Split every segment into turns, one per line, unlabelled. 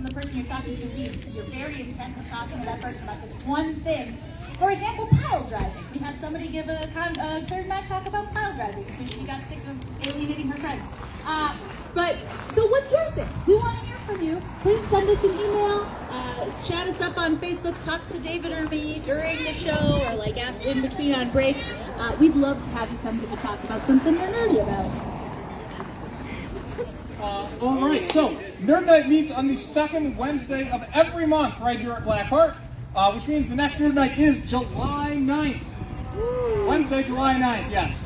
the person you're talking to needs, because you're very intent on talking to that person about this one thing. For example, pile driving. We had somebody give a turn back talk about pile driving because she got sick of alienating her friends. So what's your thing? We want to hear from you. Please send us an email, chat us up on Facebook, talk to David or me during the show or like in between on breaks. We'd love to have you come to the talk about something you're nerdy about.
All right, so Nerd Night meets on the second Wednesday of every month right here at Blackheart, which means the next Nerd Night is July 9th. Wednesday, July 9th, yes.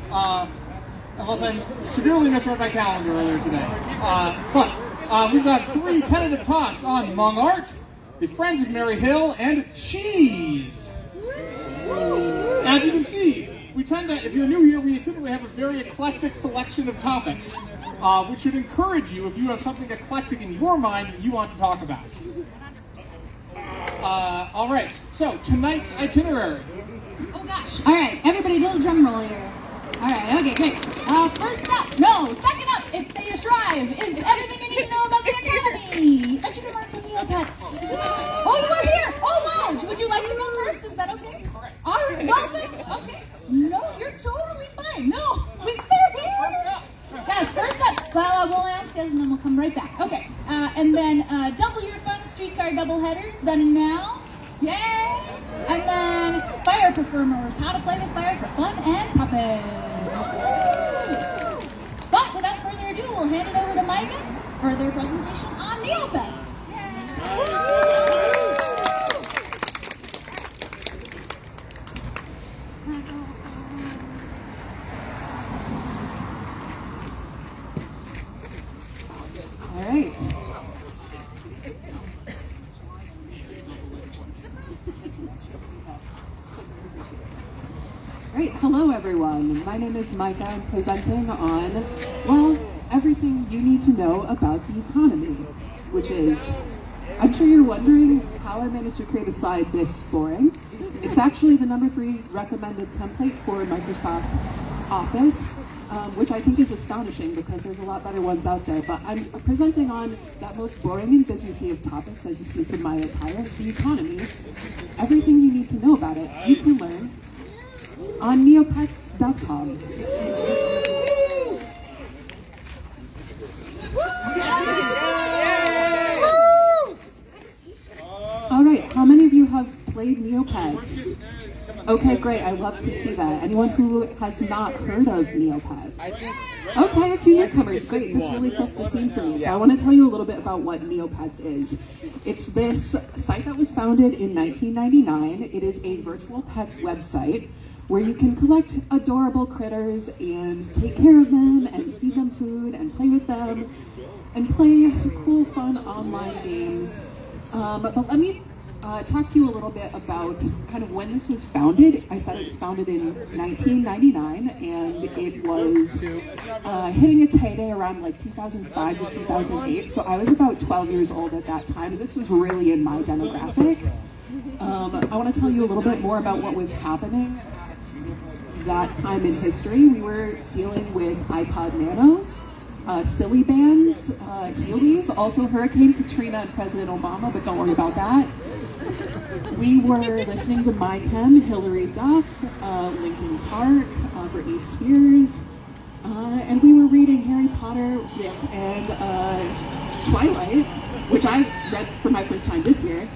Unless I severely misread my calendar earlier today. But we've got 3 tentative talks on Hmong art, the Friends of Mary Hill, and cheese. As you can see, we tend to, if you're new here, we typically have a very eclectic selection of topics, which should encourage you if you have something eclectic in your mind that you want to talk about. All right, so tonight's itinerary.
Oh gosh. All right, everybody do a drum roll here. All right, okay, great. Second up, if they strive, is everything you need to know about the economy. Let you learn from Neopets. Oh, you are here. Oh, wow. Would you like to go first? Is that okay? All right, welcome. Okay. No, you're totally fine. No, they're here. Yes, first up. Well, we'll announce this and then we'll come right back. Okay, and then double your fun streetcar double headers, then and now. Yay! And then fire performers, how to play with fire for fun and profit. But without further ado, we'll hand it over to Micah for their presentation on Neopets.
All right. Great. Hello, everyone. My name is Micah. I'm presenting on, well, everything you need to know about the economy, which is, I'm sure you're wondering how I managed to create a slide this boring. It's actually the number 3 recommended template for Microsoft Office, which I think is astonishing because there's a lot better ones out there. But I'm presenting on that most boring and businessy of topics, as you see from my attire, the economy. Everything you need to know about it, you can learn on neopets.com. All right, how many of you have played Neopets? Okay, great, I love to see that. Anyone who has not heard of Neopets? Okay, a few newcomers, great, this really sets the scene for me. So I want to tell you a little bit about what Neopets is. It's this site that was founded in 1999. It is a virtual pets website where you can collect adorable critters and take care of them and feed them food and play with them and play cool, fun online games. But let me talk to you a little bit about kind of when this was founded. I said it was founded in 1999, and it was hitting its heyday around like 2005 to 2008. So I was about 12 years old at that time. This was really in my demographic. I want to tell you a little bit more about what was happening that time in history. We were dealing with iPod Nanos, silly bands, Heelys, also Hurricane Katrina and President Obama, but don't worry about that. We were listening to My Chem, Hillary Duff, Linkin Park, Britney Spears, and we were reading Harry Potter and Twilight, which I read for my first time this year.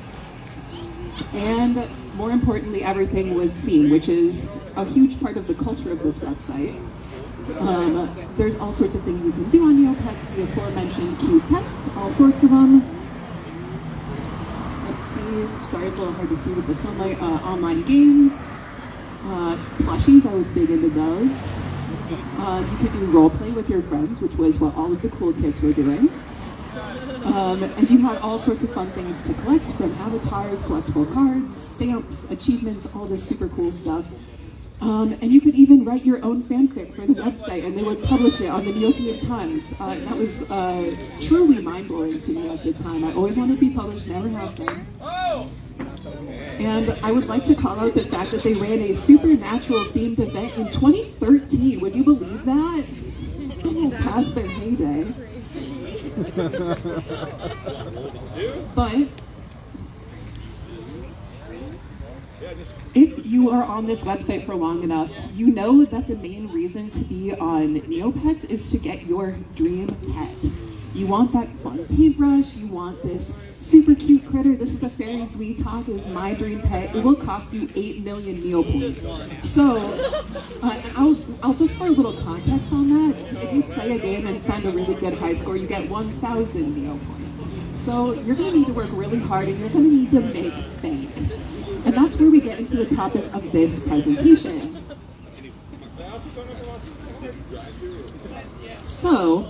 And more importantly, everything was seen, which is a huge part of the culture of this website. There's all sorts of things you can do on Neopets, the aforementioned cute pets, all sorts of them. Let's see, sorry it's a little hard to see with the sunlight. Online games, plushies, I was big into those. You could do role play with your friends, which was what all of the cool kids were doing. And you had all sorts of fun things to collect, from avatars, collectible cards, stamps, achievements, all this super cool stuff. And you could even write your own fanfic for the website, and they would publish it on the New York Times. That was truly mind-blowing to me at the time. I always wanted to be published, never have been. And I would like to call out the fact that they ran a supernatural-themed event in 2013. Would you believe that? It's a little past their heyday. But if you are on this website for long enough, you know that the main reason to be on Neopets is to get your dream pet. You want that fun paintbrush, you want this super cute critter. This is a fairy Sweetalk, is my dream pet. It will cost you 8 million Neopoints. So, I'll just for a little context on that, if you play a game and send a really good high score, you get 1,000 Neopoints. So you're going to need to work really hard and you're going to need to make bank. And that's where we get into the topic of this presentation. So,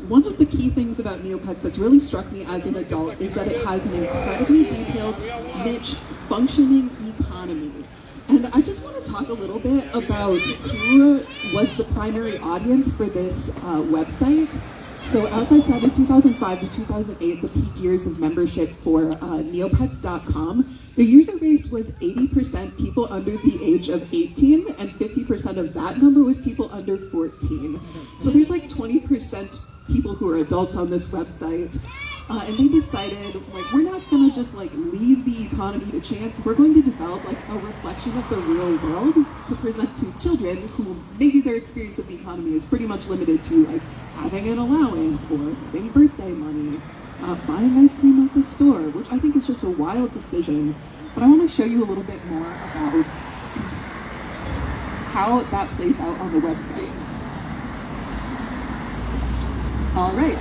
one of the key things about Neopets that's really struck me as an adult is that it has an incredibly detailed, niche, functioning economy. And I just want to talk a little bit about who was the primary audience for this website. So as I said, in 2005 to 2008, the peak years of membership for Neopets.com, the user base was 80% people under the age of 18, and 50% of that number was people under 14. So there's like 20% people who are adults on this website. And they decided, like, we're not gonna just like leave the economy to chance. We're going to develop like a reflection of the real world to present to children who maybe their experience of the economy is pretty much limited to like having an allowance or getting birthday money, buying ice cream at the store, which I think is just a wild decision. But I want to show you a little bit more about how that plays out on the website. All right.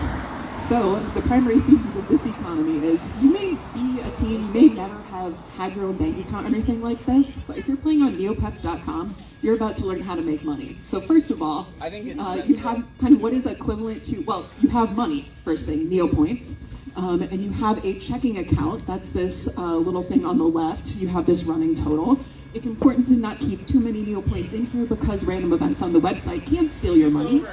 So the primary thesis of this economy is you may be a teen, you may never have had your own bank account or anything like this, but if you're playing on Neopets.com, you're about to learn how to make money. So first of all, you have kind of what is equivalent to, well, you have money, first thing, Neopoints, and you have a checking account. That's this little thing on the left. You have this running total. It's important to not keep too many Neopoints in here because random events on the website can steal your money.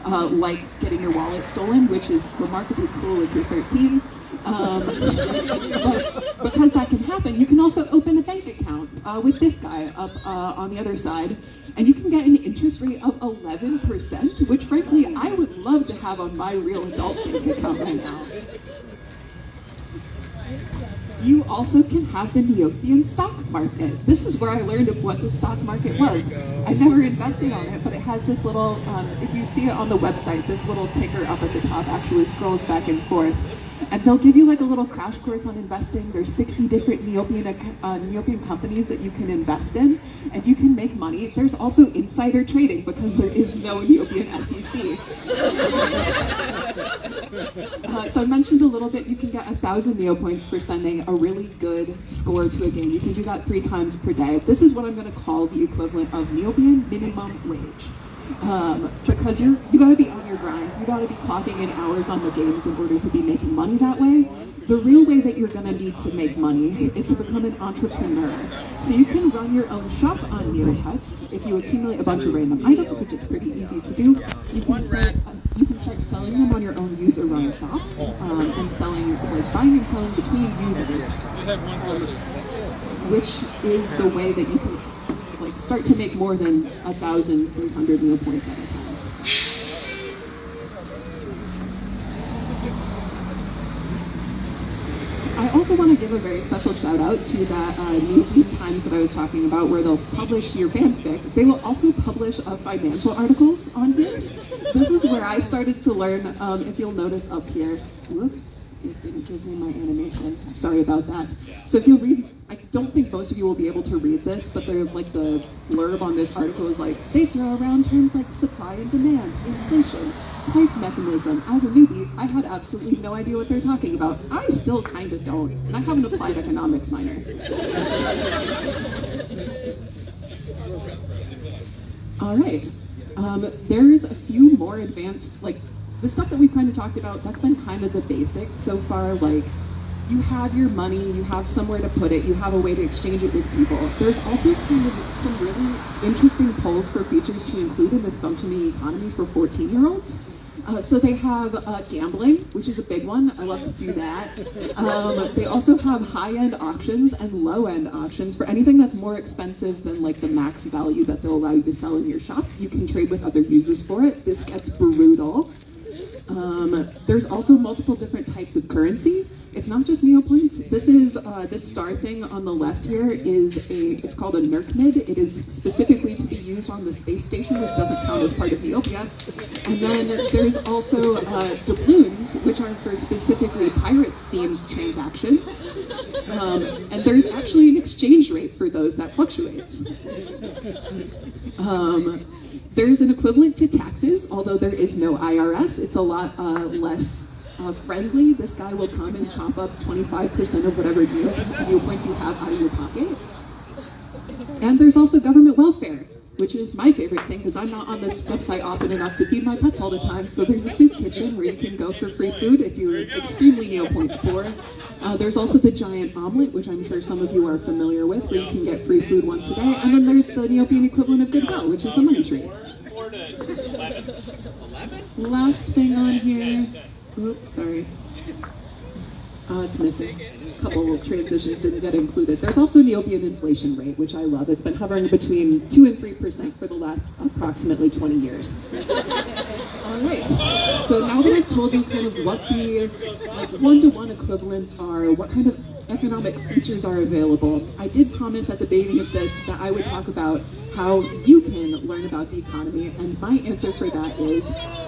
Like getting your wallet stolen, which is remarkably cool if you're 13. But because that can happen, you can also open a bank account with this guy up on the other side, and you can get an interest rate of 11%, which frankly I would love to have on my real adult bank account right now. You also can have the Neothian stock market. This is where I learned of what the stock market was. I never invested on it, but it has this little, if you see it on the website, this little ticker up at the top actually scrolls back and forth. And they'll give you like a little crash course on investing. There's 60 different Neopian companies that you can invest in, and you can make money. There's also insider trading because there is no Neopian SEC. So I mentioned a little bit, you can get 1,000 Neopoints for sending a really good score to a game. You can do that 3 times per day. This is what I'm going to call the equivalent of Neopian minimum wage. Because you gotta be on your grind. You gotta be clocking in hours on the games in order to be making money that way. The real way that you're gonna need to make money is to become an entrepreneur. So you can run your own shop on Neopets. If you accumulate a bunch of random items, which is pretty easy to do, you can start selling them on your own user-run shops and selling, like buying and selling between users, which is the way that you can like start to make more than 1,300 Neopoints at a time. I also want to give a very special shout out to that Neopian Times that I was talking about, where they'll publish your fanfic. They will also publish financial articles on here. This is where I started to learn, if you'll notice up here, whoop, it didn't give me my animation. Sorry about that. So if you'll read, I don't think most of you will be able to read this, but they're like the blurb on this article is like, they throw around terms like supply and demand, inflation, price mechanism. As a newbie, I had absolutely no idea what they're talking about. I still kind of don't, and I have an applied economics minor. All right, there's a few more advanced, like the stuff that we've kind of talked about, that's been kind of the basics so far, like you have your money, you have somewhere to put it, you have a way to exchange it with people. There's also kind of some really interesting polls for features to include in this functioning economy for 14-year-olds. So they have gambling, which is a big one. I love to do that. They also have high-end auctions and low-end auctions. For anything that's more expensive than like the max value that they'll allow you to sell in your shop, you can trade with other users for it. This gets brutal. There's also multiple different types of currency. It's not just neopoints. This is this star thing on the left here it's called a NERCMID. It is specifically to be used on the space station, which doesn't count as part of Neopia. And then there's also doubloons, which are for specifically pirate-themed transactions. And there's actually an exchange rate for those that fluctuates. There's an equivalent to taxes, although there is no IRS. It's a lot less friendly. This guy will come and chop up 25% of whatever neopoints you have out of your pocket. And there's also government welfare, which is my favorite thing because I'm not on this website often enough to feed my pets all the time. So there's a soup kitchen where you can go for free food if you're extremely neopoints poor. There's also the giant omelet, which I'm sure some of you are familiar with, where you can get free food once a day. And then there's the Neopian equivalent of Goodwill, which is the money tree.
4 to 11.
Last thing on here. Oops, sorry. It's missing. A couple transitions didn't get included. There's also Neopian inflation rate, which I love. It's been hovering between 2 and 3% for the last approximately 20 years. All right. So now that I've told you kind of what the one-to-one equivalents are, what kind of economic features are available, I did promise at the beginning of this that I would talk about how you can learn about the economy, and my answer for that is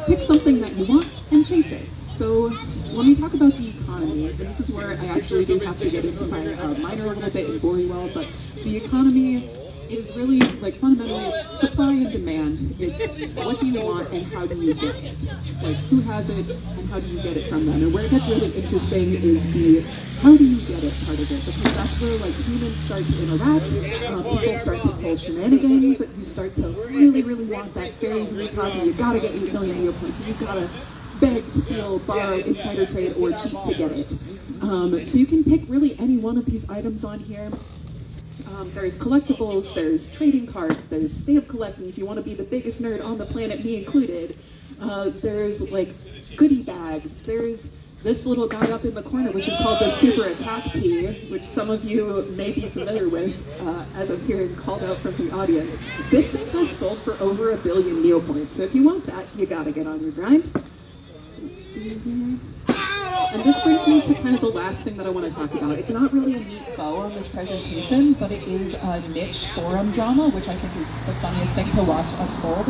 pick something that you want and chase it. So when we talk about the economy, and this is where I actually do have to get into my minor a little bit and bore you all, but the economy is really, like, fundamentally it's supply and demand. It's what do you want and how do you get it? Like, who has it and how do you get it from them? And where it gets really interesting is the how do you get it part of it, because that's where, like, humans start to interact, people start to pull shenanigans, you start to really, really want that fairies we talk, and you gotta get 8 million neopoints, and you gotta beg, steal, borrow, insider trade, or cheat to get it. So you can pick really any one of these items on here. There's collectibles, there's trading cards, there's stamp collecting if you want to be the biggest nerd on the planet, me included. There's like goodie bags, there's this little guy up in the corner which is called the Super Attack P, which some of you may be familiar with as I'm hearing called out from the audience. This thing has sold for over 1 billion neopoints, so if you want that, you gotta get on your grind. Let's see here. And this brings me to kind of the last thing that I want to talk about. It's not really a neat bow on this presentation, but it is a niche forum drama, which I think is the funniest thing to watch unfold.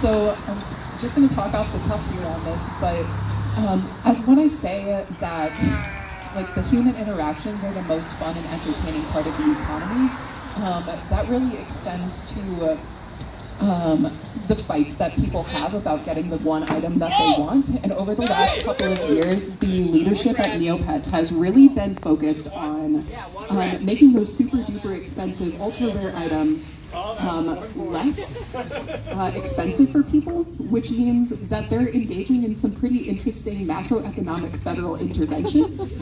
So I'm just going to talk off the cuff here on this, but as when I say that like the human interactions are the most fun and entertaining part of the economy, that really extends to the fights that people have about getting the one item that they want. And over the last couple of years, the leadership at Neopets has really been focused on making those super duper expensive, ultra rare items less expensive for people, which means that they're engaging in some pretty interesting macroeconomic federal interventions,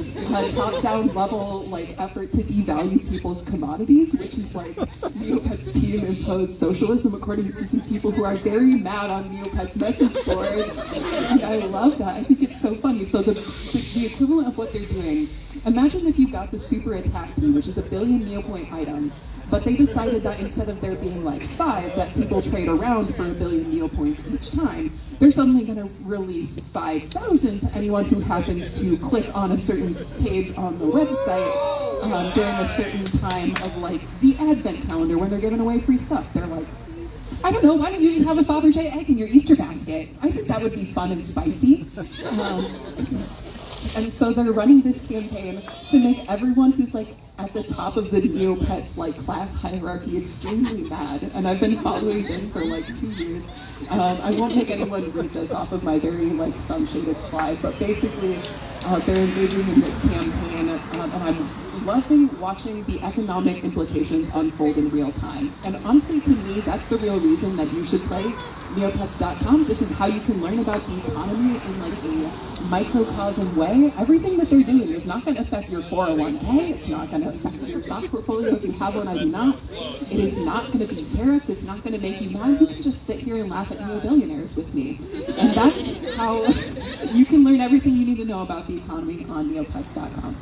top-down level like effort to devalue people's commodities, which is like Neopets team imposed socialism according to some people who are very mad on Neopets message boards, and I love that. I think it's so funny. So the equivalent of what they're doing, imagine if you got the Super Attack P, which is a 1 billion neopoint item, but they decided that instead of there being like 5 that people trade around for 1 billion neopoints each time, they're suddenly going to release 5,000 to anyone who happens to click on a certain page on the website during a certain time of like the advent calendar when they're giving away free stuff. They're like, I don't know, why don't you just have a Fabergé egg in your Easter basket? I think that would be fun and spicy. And so they're running this campaign to make everyone who's like at the top of the Neopets like class hierarchy extremely mad. And I've been following this for like 2 years. I won't make anyone read this off of my very like sun-shaded slide, but basically they're engaging in this campaign, and I'm loving watching the economic implications unfold in real time. And honestly, to me, that's the real reason that you should play Neopets.com. This is how you can learn about the economy in like a microcosm way. Everything that they're doing is not going to affect your 401k. It's not going to affect your stock portfolio if you have one. I do not. It is not going to be tariffs. It's not going to make you mad. You can just sit here and laugh at neo-billionaires with me. And that's how you can learn everything you need to know about the economy on Neopets.com.